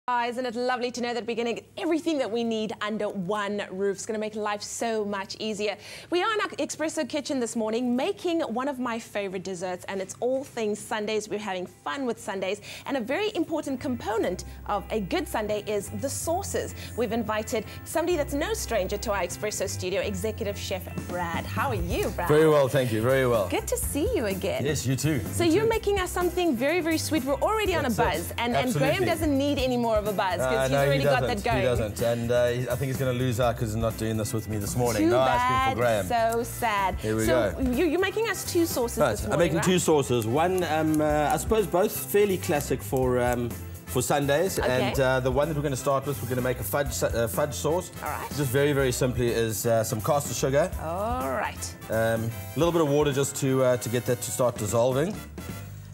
Isn't it lovely to know that we're going to get everything that we need under one roof? It's going to make life so much easier. We are in our espresso kitchen this morning making one of my favorite desserts, and it's all things sundaes. We're having fun with sundaes, and a very important component of a good sundae is the sauces. We've invited somebody that's no stranger to our espresso studio, Executive Chef Brad. How are you, Brad? Very well, thank you. Very well. Good to see you again. Yes, you too. So you're making us something very, very sweet. We're already on a buzz, and Graham doesn't need any more of a buzz because he's already got that going. He doesn't, and I think he's going to lose out because he's not doing this with me this morning. Too no bad. ice cream for Graham. So sad. Here we go. You're making us two sauces this morning, I'm making right? two sauces. One, I suppose both fairly classic for sundaes, okay. and the one that we're going to start with, we're going to make a fudge sauce. All right. Just very, very simply is some caster sugar. All right. A little bit of water just to get that to start dissolving.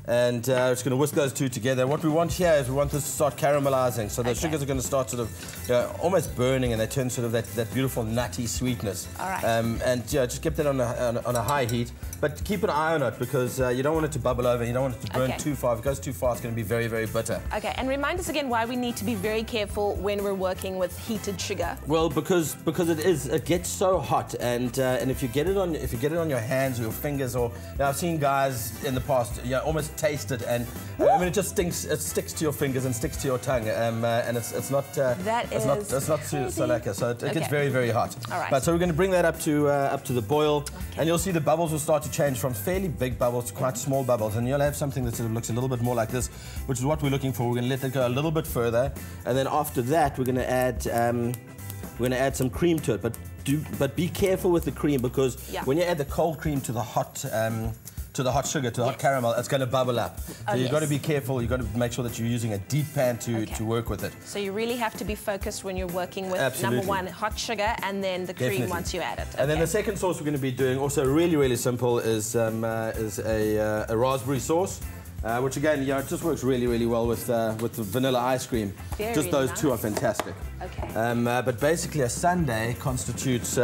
And it's going to whisk those two together. What we want here is we want this to start caramelizing. So the sugars are going to start sort of almost burning, and they turn sort of that beautiful nutty sweetness. All right. And just keep that on a high heat. But keep an eye on it because you don't want it to bubble over. You don't want it to burn too far. If it goes too far, it's going to be very, very bitter. Okay. And remind us again why we need to be very careful when we're working with heated sugar. Well, because it gets so hot, and if you get it on your hands or your fingers, or I've seen guys in the past almost taste it, and I mean it just stinks. It sticks to your fingers and sticks to your tongue, and it's not so lekker. So it gets very, very hot. All right. But so we're going to bring that up to the boil, and you'll see the bubbles will start to change from fairly big bubbles to quite small bubbles, and you'll have something that sort of looks a little bit more like this, which is what we're looking for. We're going to let that go a little bit further, and then after that we're going to add some cream to it. But be careful with the cream, because when you add the cold cream to the hot sugar, to the hot caramel, it's going to bubble up. So you've got to be careful. You've got to make sure that you're using a deep pan to work with it. So you really have to be focused when you're working with number one, hot sugar, and then the cream once you add it. And then the second sauce we're going to be doing, also really, really simple, is a raspberry sauce. Which again, it just works really, really well with vanilla ice cream. Just those two are fantastic. Okay. But basically, a sundae constitutes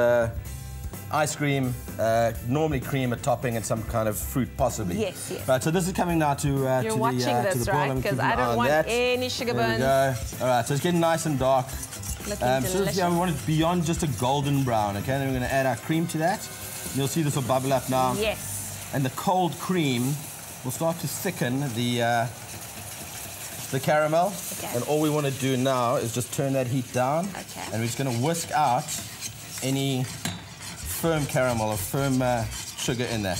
ice cream, normally cream, a topping, and some kind of fruit, possibly. Yes, yes. Right, so this is coming now to You're watching this, right? Because I don't want any sugar burns. There we go. All right, so it's getting nice and dark. Looking delicious. So we want it beyond just a golden brown. Okay, then we're going to add our cream to that. You'll see this will bubble up now. Yes. And the cold cream will start to thicken the caramel. Okay. And all we want to do now is just turn that heat down. Okay. And we're just going to whisk out any firm caramel or firm sugar in there.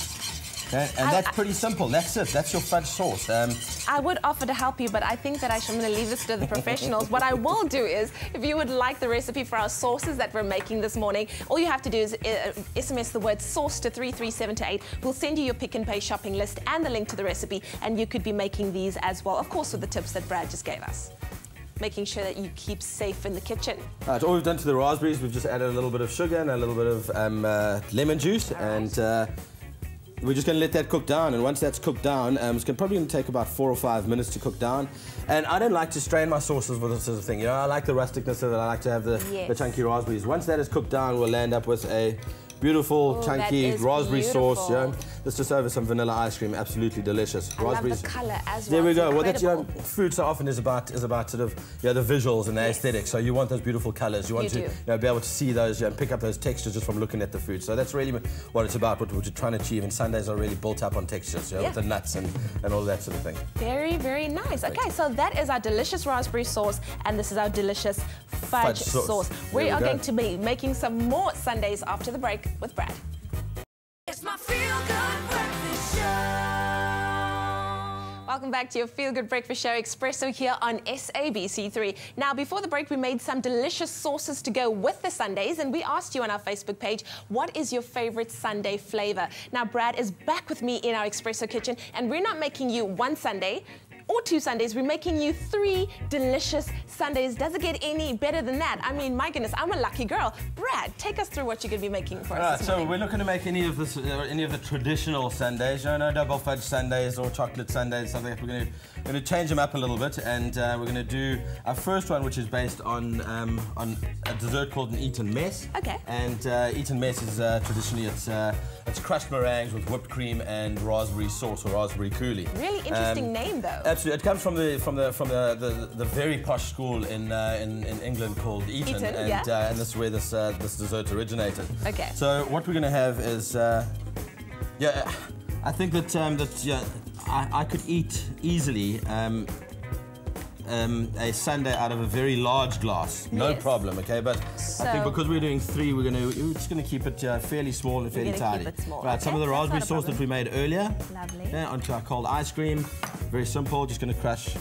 Okay? And that's pretty simple. That's it. That's your fudge sauce. I would offer to help you, but I think that I'm going to leave this to the professionals. What I will do is, if you would like the recipe for our sauces that we're making this morning, all you have to do is SMS the word sauce to 33728. We'll send you your Pick and Pay shopping list and the link to the recipe, and you could be making these as well, of course, with the tips that Brad just gave us. Making sure that you keep safe in the kitchen. Right, all we've done to the raspberries, we've just added a little bit of sugar and a little bit of lemon juice, and we're just going to let that cook down. And once that's cooked down, it's probably going to take about 4 or 5 minutes to cook down. And I don't like to strain my sauces with this sort of thing. I like the rusticness of it. I like to have the chunky raspberries. Once that is cooked down, we'll land up with a beautiful, chunky raspberry sauce. That's just over some vanilla ice cream. Absolutely delicious. I love the colour as well. There we go. Well, that's food so often is about sort of the visuals and the aesthetics. So you want those beautiful colours. You want to be able to see those and pick up those textures just from looking at the food. So that's really what it's about. What we're trying to achieve. And sundaes are really built up on textures. With the nuts and all that sort of thing. Very, very nice. Okay, so that is our delicious raspberry sauce, and this is our delicious fudge sauce. We are going to be making some more sundaes after the break with Brad. It's my feel-good breakfast show. Welcome back to your feel-good breakfast show, Espresso, here on SABC3. Now, before the break, we made some delicious sauces to go with the sundaes, and we asked you on our Facebook page, what is your favorite sundae flavor? Now, Brad is back with me in our Espresso kitchen, and we're not making you one sundae or 2 sundaes, we're making you 3 delicious sundaes. Does it get any better than that? I mean, my goodness, I'm a lucky girl. Brad, take us through what you're going to be making for us this morning. So we're not going to make any of the traditional sundaes. No double fudge sundaes or chocolate sundaes, something like that. We're going to change them up a little bit, and we're going to do our first one, which is based on a dessert called an Eton mess. Okay. And Eton mess is traditionally it's crushed meringues with whipped cream and raspberry sauce or raspberry coulis. Really interesting name, though. absolutely. It comes from the very posh school in England called Eton, and this is where this dessert originated. Okay. So what we're going to have is, yeah, I think that I could eat easily a sundae out of a very large glass, no problem, okay? But I think because we're doing 3, we're just going to keep it fairly small and fairly tidy. Keep it small. Right, some of the raspberry sauce that we made earlier. Lovely. Yeah, onto our cold ice cream. Very simple. Just going to crush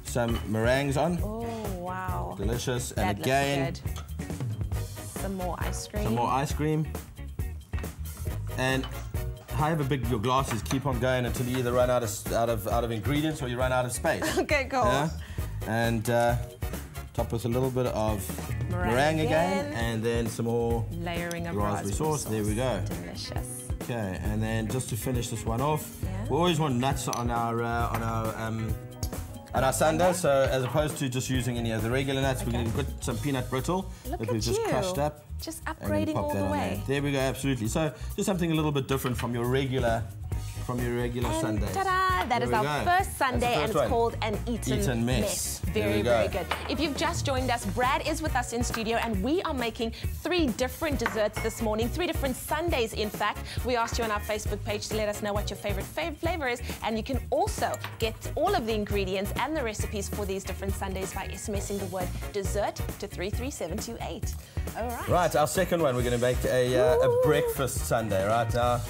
some meringues on. Oh wow! Delicious. That and again, looks good. Some more ice cream. Some more ice cream. And however big your glass is, keep on going until you either run out of ingredients or you run out of space. Okay, cool. Yeah? And top with a little bit of meringue again, and then some more layering of raspberry sauce. There we go. Delicious. Okay, and then just to finish this one off, we always want nuts on our sundae. So as opposed to just using any of the regular nuts, we're going to put some peanut brittle that we've just crushed up. Just upgrading all the way. There we go, absolutely. So just something a little bit different from your regular sundaes. Ta-da! That is our first sundae, and it's called an Eton mess. Very, very good. If you've just joined us, Brad is with us in studio, and we are making 3 different desserts this morning, 3 different sundaes, in fact. We asked you on our Facebook page to let us know what your favorite flavor is, and you can also get all of the ingredients and the recipes for these different sundaes by SMSing the word dessert to 33728. All right. Right, our second one, we're going to make a breakfast sundae, right? Now,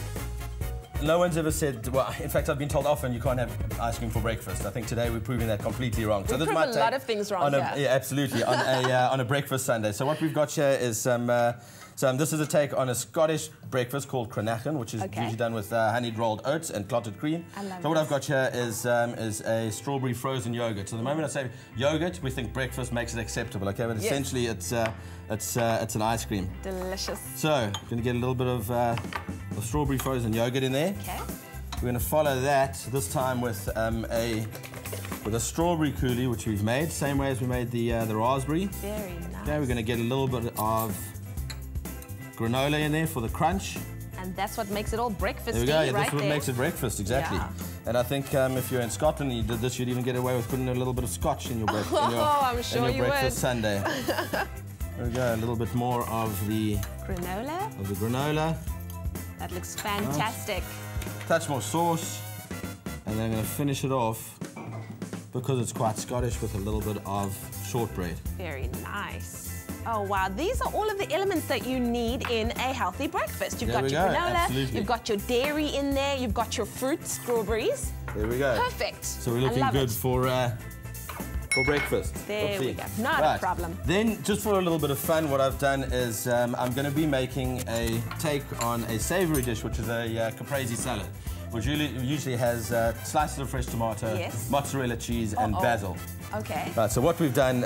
no one's ever said, well, in fact, I've been told often you can't have ice cream for breakfast. I think today we're proving that completely wrong. So this might take a lot of things wrong here. Yeah, absolutely, on a breakfast sundae. So what we've got here is this is a take on a Scottish breakfast called cranachan, which is usually done with honeyed rolled oats and clotted cream. So what I've got here is a strawberry frozen yogurt. So the moment I say yogurt, we think breakfast makes it acceptable, okay? But essentially it's an ice cream. Delicious. So I'm going to get a little bit of strawberry frozen yogurt in there. Okay. We're going to follow that this time with a strawberry coulis, which we've made, same way as we made the raspberry. Very nice. Okay, we're going to get a little bit of granola in there for the crunch. And that's what makes it all breakfasty, there we go. Yeah, that's what makes it breakfast, exactly. Yeah. And I think if you're in Scotland and you did this, you'd even get away with putting a little bit of scotch in your breakfast. I'm sure you would. Breakfast sundae. There we go. A little bit more of the granola. That looks fantastic. Touch more sauce, and then I'm going to finish it off because it's quite Scottish with a little bit of shortbread. Very nice. Oh wow, these are all of the elements that you need in a healthy breakfast. You've got your granola, you've got your dairy in there, you've got your fruit, strawberries. There we go. Perfect. So we're looking good for breakfast. There we go. Not a problem. Then, just for a little bit of fun, what I've done is I'm going to be making a take on a savoury dish, which is a caprese salad, which usually has slices of fresh tomato, mozzarella cheese, and basil. Okay. Right, so what we've done,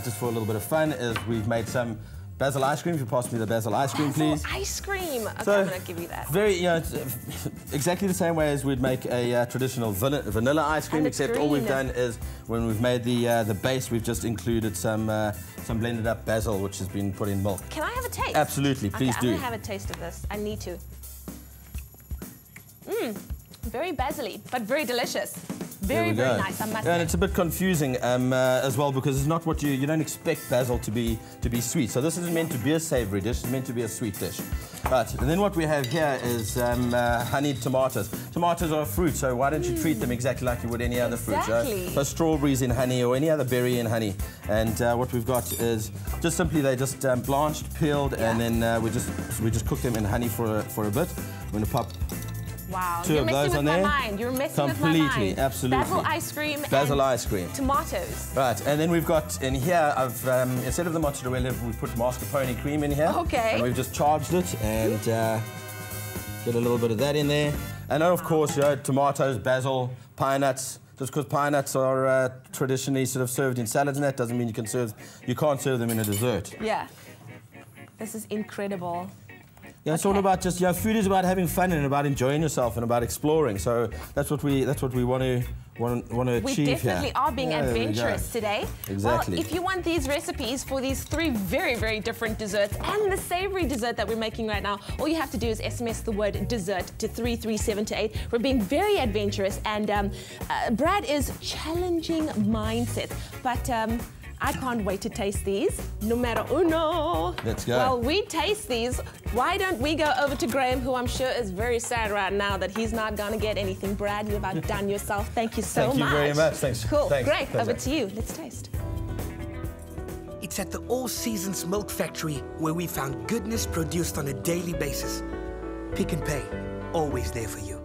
just for a little bit of fun, is we've made some basil ice cream. If you pass me the basil ice cream, please. Ice cream. Okay, so, I'm going to give you that. Very, it's exactly the same way as we'd make a traditional vanilla ice cream, except all we've done is when we've made the base, we've just included some blended up basil, which has been put in milk. Can I have a taste? Absolutely, please do. I'm going to have a taste of this. I need to. Very basil-y, but very delicious. Very, very nice, I must say. And it's a bit confusing as well, because it's not what you don't expect basil to be sweet. So this isn't meant to be a savoury dish, it's meant to be a sweet dish. Right, and then what we have here is honeyed tomatoes. Tomatoes are a fruit, so why don't you treat them exactly like you would any other fruit? So strawberries in honey or any other berry in honey. And what we've got is just simply they just blanched, peeled, and then we just cook them in honey for a bit. I'm going to pop two of those on there. You're messing with my mind. Completely, absolutely. Basil ice cream. Basil ice cream. Tomatoes. Right, and then we've got in here, instead of the mozzarella, we've put mascarpone cream in here. Okay. And we've just charged it and get a little bit of that in there. And then, of course, tomatoes, basil, pine nuts. Just because pine nuts are traditionally sort of served in salads, and that doesn't mean you can't serve them in a dessert. Yeah. This is incredible. Yeah, it's all about just, food is about having fun and about enjoying yourself and about exploring. So that's what we want to achieve here. We definitely are being adventurous today. Exactly. Well, if you want these recipes for these 3 very, very different desserts and the savory dessert that we're making right now, all you have to do is SMS the word dessert to 33728. We're being very adventurous, and Brad is challenging mindsets, but I can't wait to taste these. Numero uno. Let's go. While we taste these, why don't we go over to Graham, who I'm sure is very sad right now that he's not going to get anything. Brad, you've outdone yourself. Thank you so much. Thank you very much. Thanks. Cool. Thanks. Great. Over to you. Let's taste. It's at the All Seasons Milk Factory where we found goodness produced on a daily basis. Pick and Pay, always there for you.